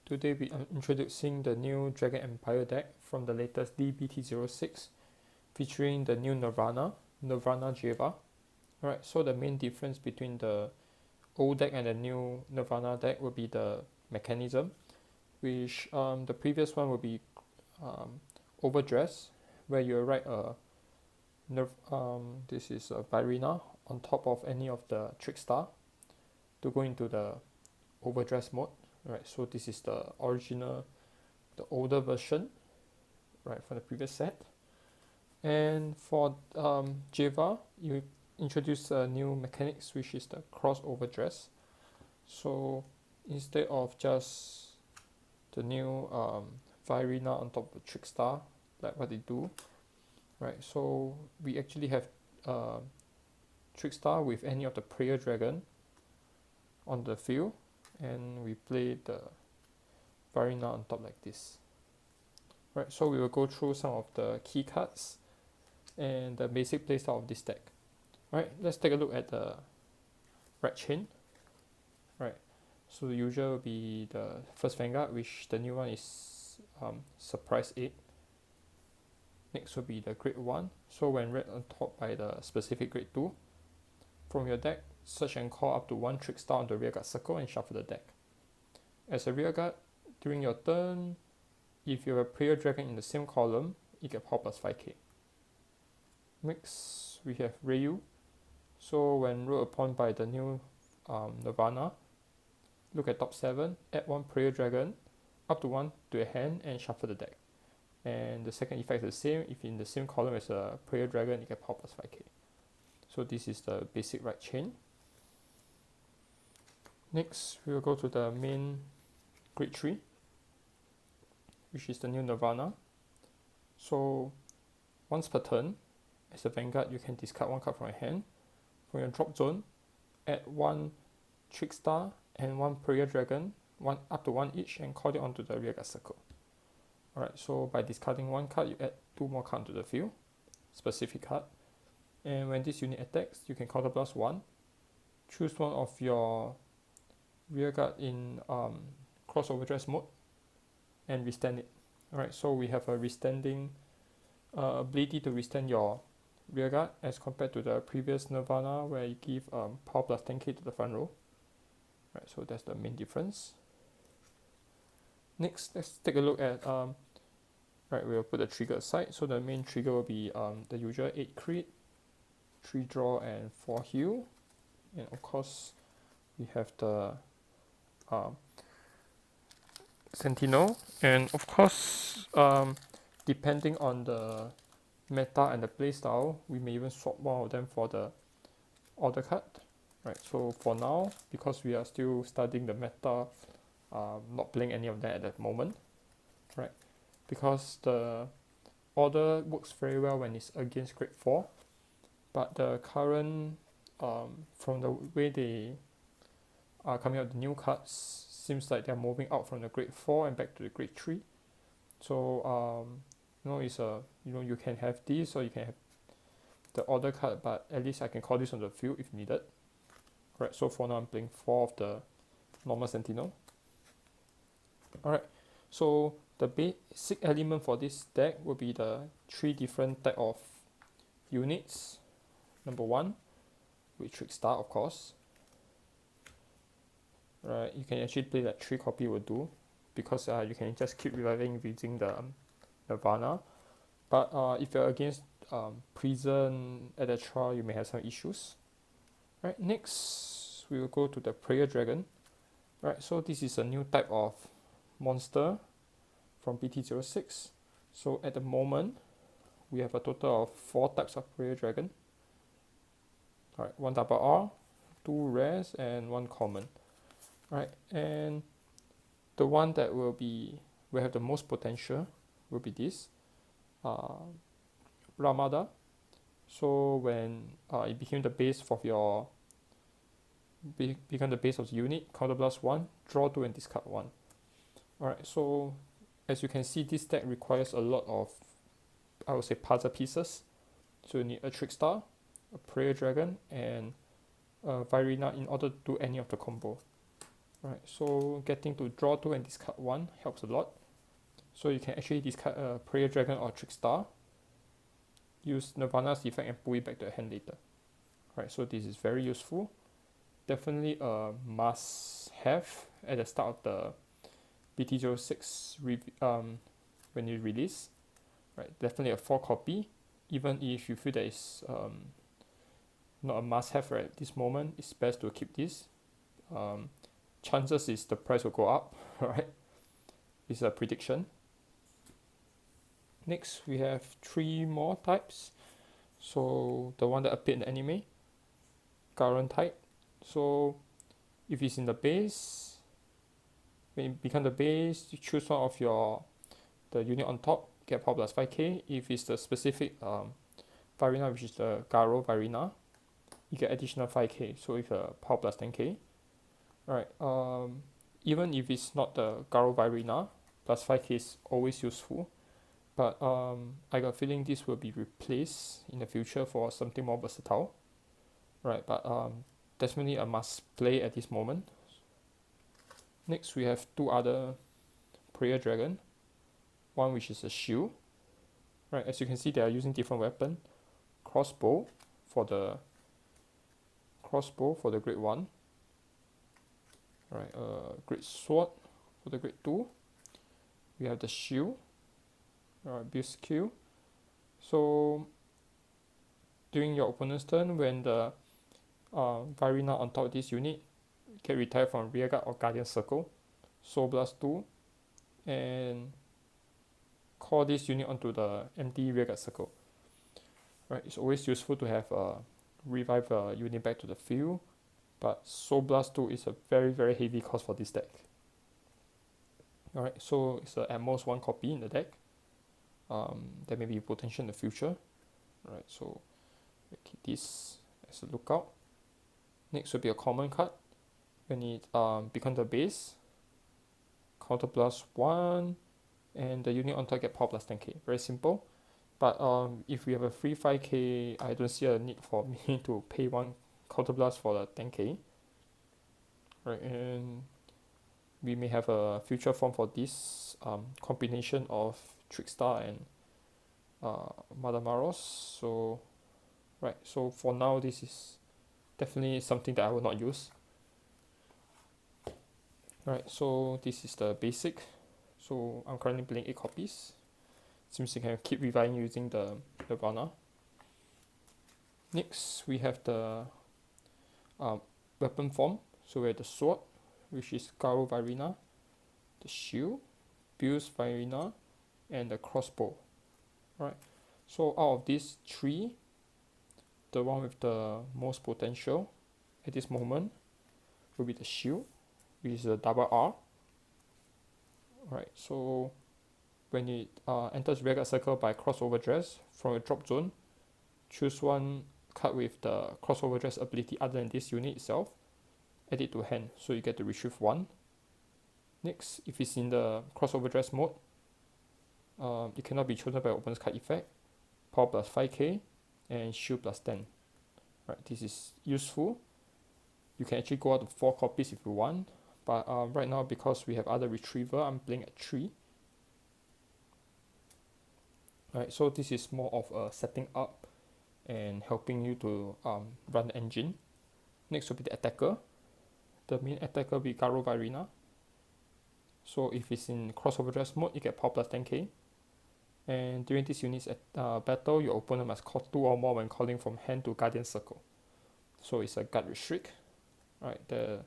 Today we are introducing the new Dragon Empire deck from the latest VG-D-BT06 featuring the new Nirvana Jheva. Alright, so the main difference between the old deck and the new Nirvana deck will be the mechanism, which the previous one will be overdress, where you write this is a Virina on top of any of the Trickstar to go into the overdress mode. Right, so this is the original, the older version, right, from the previous set. And for Jheva, you introduce a new mechanics, which is the cross overdress. So instead of just the new Virina on top of the Trickstar, like what they do, right? So we actually have Trickstar with any of the prayer dragon on the field, and we play the Virina on top like this. Right, so we will go through some of the key cards and the basic playstyle of this deck. Right, let's take a look at the red chain. Right, so the usual will be the first Vanguard, which the new one is Surprise 8. Next will be the grade 1. So when read on top by the specific grade 2, from your deck, search and call up to one Trickstar on the rearguard circle and shuffle the deck. As a rearguard, during your turn, if you have a prayer dragon in the same column, you get power plus 5k. Next, we have Ryu. So when ruled upon by the new Nirvana, look at top 7, add one prayer dragon, up to 1 to your hand and shuffle the deck. And the second effect is the same. If in the same column as a prayer dragon, you get power plus 5k. So this is the basic right chain. Next, we will go to the main grade 3, which is the new Nirvana. So once per turn, as a Vanguard, you can discard one card from your hand. From your drop zone, add one Trickstar and one prayer dragon, up to 1 each, and call it onto the rearguard circle. Alright, so by discarding one card, you add 2 more cards to the field, specific card. And when this unit attacks, you can counter plus 1. Choose one of your rearguard in cross overdress mode and restand it. Alright, so we have a restanding ability to restand your rearguard as compared to the previous Nirvana, where you give power plus 10k to the front row. Right, so that's the main difference. Next, let's take a look at right, we'll put the trigger aside. So the main trigger will be the usual 8 crit, 3 draw and 4 heal, and of course we have the Sentinel, and of course depending on the meta and the playstyle, we may even swap one of them for the order card. Right, so for now, because we are still studying the meta, not playing any of that at that moment, right? Because the order works very well when it's against grade 4, but the current from the way they are coming out with the new cards, seems like they're moving out from the grade 4 and back to the grade 3. So it's you can have this or you can have the order card, but at least I can call this on the field if needed. Right, so for now I'm playing 4 of the normal Sentinel. Alright, so the basic element for this deck will be the 3 different type of units. Number 1, with Trickstar, of course. Right, you can actually play like 3 copy will do, because you can just keep reviving using the Nirvana. But if you're against prison, etc., you may have some issues. Right, next we will go to the prayer dragon. Right, so this is a new type of monster from BT06. So at the moment, we have a total of 4 types of prayer dragon. Alright, 1 double R, 2 rares, and 1 common. Alright, and the one that will have the most potential will be this Ramada. So when it became the base of your become the base of the unit, counter plus 1, draw 2 and discard 1. Alright, so as you can see, this deck requires a lot of, I would say, puzzle pieces. So you need a Trickstar, a Prayer Dragon, and a Virina in order to do any of the combo. Right, so getting to draw 2 and discard 1 helps a lot. So you can actually discard a Prayer Dragon or Trickstar, use Nirvana's effect and pull it back to your hand later. Right, so this is very useful. Definitely a must have at the start of the VG-D-BT06 when you release. Right, definitely a 4 copy. Even if you feel that it's not a must have right at this moment, it's best to keep this. Chances is the price will go up, right? It's a prediction. Next, we have 3 more types. So the one that appeared in the anime, current type. So if it's in the base, when it becomes the base, you choose one of the unit on top, get power plus 5k. If it's the specific Varina, which is the Garo Varina, you get additional 5k, so it's a power plus 10k. Alright, even if it's not the Garo Varina, plus 5k is always useful. But I got a feeling this will be replaced in the future for something more versatile. Right, but definitely a must play at this moment. Next, we have 2 other Prayer Dragon. One which is a shield. Right, as you can see, they are using different weapon. Crossbow for the grade 1. Right, great sword for the grade 2. We have the shield. Alright, build skill. So during your opponent's turn, when the Varina on top of this unit get retired from Rearguard or Guardian Circle, Soul Blast 2, and call this unit onto the empty Rearguard Circle. Right, it's always useful to have revive a unit back to the field, but Soul Blast 2 is a very very heavy cost for this deck. Alright, so it's at most 1 copy in the deck. There may be potential in the future. Alright, so we keep this as a lookout. Next will be a common card. When it becomes the base, counter plus 1, and the unit on top get power plus 10k. Very simple. But if we have a free 5k, I don't see a need for me to pay 1 counter blast for the 10k. Right, and we may have a future form for this combination of Trickstar and Madamaros. So right, so for now this is definitely something that I will not use. Right, so this is the basic. So I'm currently playing 8 copies. Seems you can keep reviving using the Nirvana. Next we have the weapon form. So we have the sword, which is Garo Varina, the shield, Build Varina, and the crossbow. Right, so out of these 3, the one with the most potential at this moment will be the shield, which is a double R. Right, so when it enters Rearguard Circle by crossover dress from a drop zone, choose 1 card with the crossover dress ability other than this unit itself, add it to hand, so you get to retrieve 1. Next, if it's in the crossover dress mode, it cannot be chosen by opponent's card effect, power plus 5k, and shield plus 10. Right, this is useful. You can actually go out to 4 copies if you want, but right now because we have other retriever, I'm playing at 3. Right, so this is more of a setting up and helping you to run the engine. Next will be the attacker. The main attacker will be Garo Varina. So if it's in crossover dress mode, you get power plus 10k. And during this unit's battle, your opponent must call 2 or more when calling from hand to Guardian Circle. So it's a guard restrict. Right, the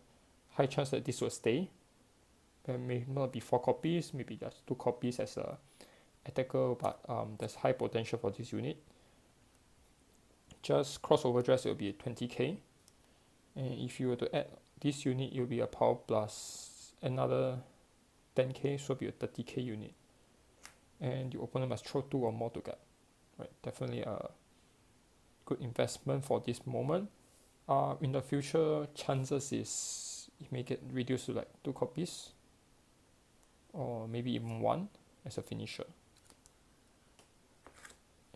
high chance that this will stay. There may not be 4 copies, maybe just 2 copies as a attacker, but there's high potential for this unit. Just crossover dress, it will be 20k. And if you were to add this unit, it will be a power plus another 10k, so it will be a 30k unit. And your opponent must throw 2 or more to guard. Right, definitely a good investment for this moment. In the future, chances is it may get reduced to like 2 copies, or maybe even 1 as a finisher.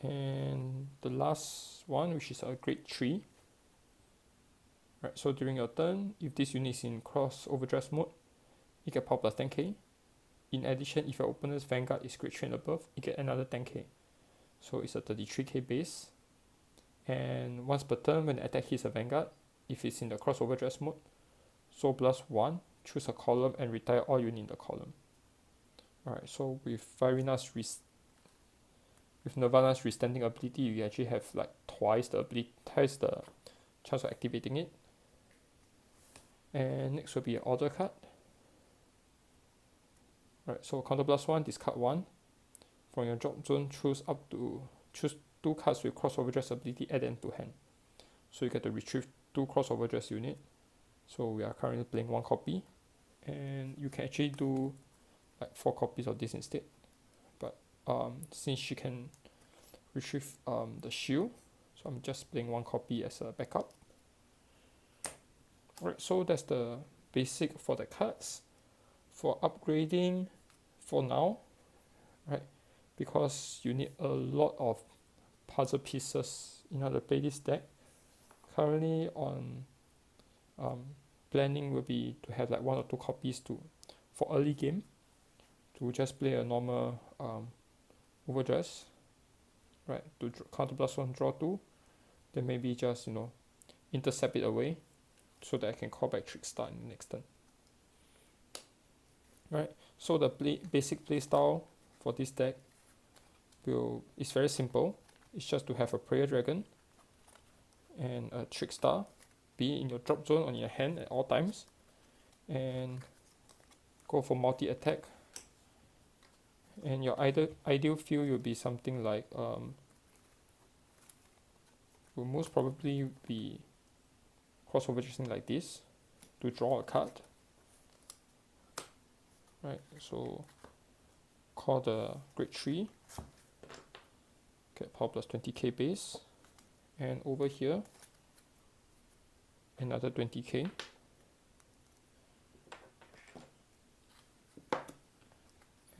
And the last one, which is a grade 3, Right, so during your turn, if this unit is in cross overdress mode, you get power plus 10k. In addition, if your opponent's vanguard is grade 3 and above, you get another 10k. So it's a 33k base. And once per turn, when the attack hits a vanguard, if it's in the cross overdress mode, so plus 1, choose a column and retire all units in the column. Alright, so with Nirvana's restanding ability, you actually have like twice the chance of activating it. And next will be an order card. Right, so counter plus 1, discard 1. From your drop zone, choose 2 cards with cross overdress ability, add them to hand. So you get to retrieve 2 cross overdress unit. So we are currently playing 1 copy, and you can actually do like 4 copies of this instead. But since she can retrieve the shield, so I'm just playing 1 copy as a backup. Alright, so that's the basic for the cards. For upgrading, for now, right, because you need a lot of puzzle pieces in order to play this deck. Currently on planning will be to have like 1 or 2 copies for early game, to just play a normal overdress, right, to counter plus 1, draw 2, then maybe just intercept it away so that I can call back Trickstar in the next turn. Right, so the basic playstyle for this deck is very simple. It's just to have a Prayer Dragon and a Trickstar be in your drop zone on your hand at all times, and go for multi-attack. And your ideal field will be something like will most probably be crossover dressing like this to draw a card. Right, so call the grade 3, get power plus 20k base, and over here another 20k.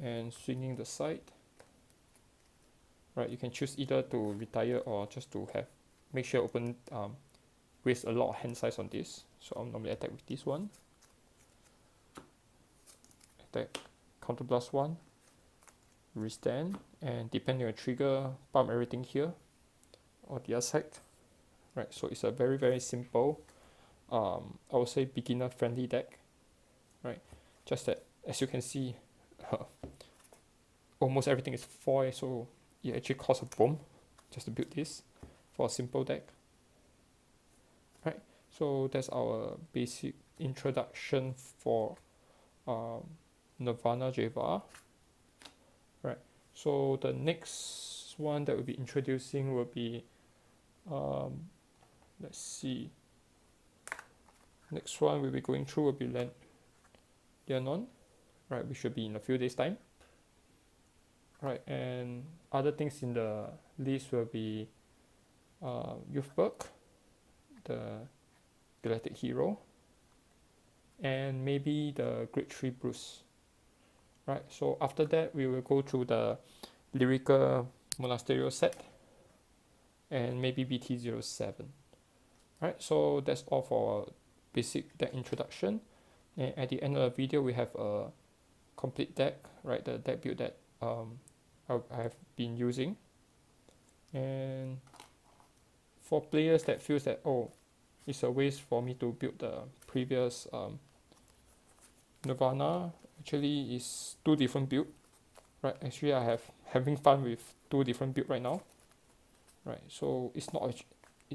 And swinging the side, right, you can choose either to retire or just to make sure open waste a lot of hand size on this. So I'll normally attack with this one, attack, counter plus 1, restand, and depending on your trigger, pump everything here or the other side. Right, so it's a very, very simple, I would say beginner friendly deck. Right, just that as you can see, almost everything is foil, so it actually costs a bomb just to build this for a simple deck. Right, so that's our basic introduction for Nirvana Jheva. Right, so the next one that we'll be introducing will be let's see, next one we'll be going through will be Leonon. Right, we should be in a few days time. Right, and other things in the list will be Youthberg, the Galactic Hero, and maybe the Grade 3 Bruce. Right, so after that we will go through the Lyrical Monasterio set and maybe BT07. Right, so that's all for basic deck introduction, and at the end of the video we have a complete deck, right, the deck build that I have been using. And for players that feels that it's a waste for me to build the previous Nirvana, actually is 2 different build. Right, actually I have having fun with 2 different build right now. Right, so it's not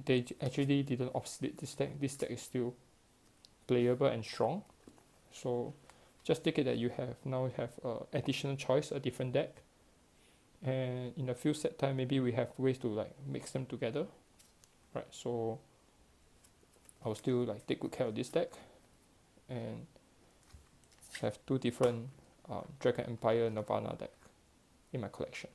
they actually didn't obsolete this deck. This deck is still playable and strong. So just take it that you now have additional choice, a different deck, and in a few set time maybe we have ways to like mix them together. Right, so I'll still like take good care of this deck and have 2 different Dragon Empire Nirvana deck in my collection.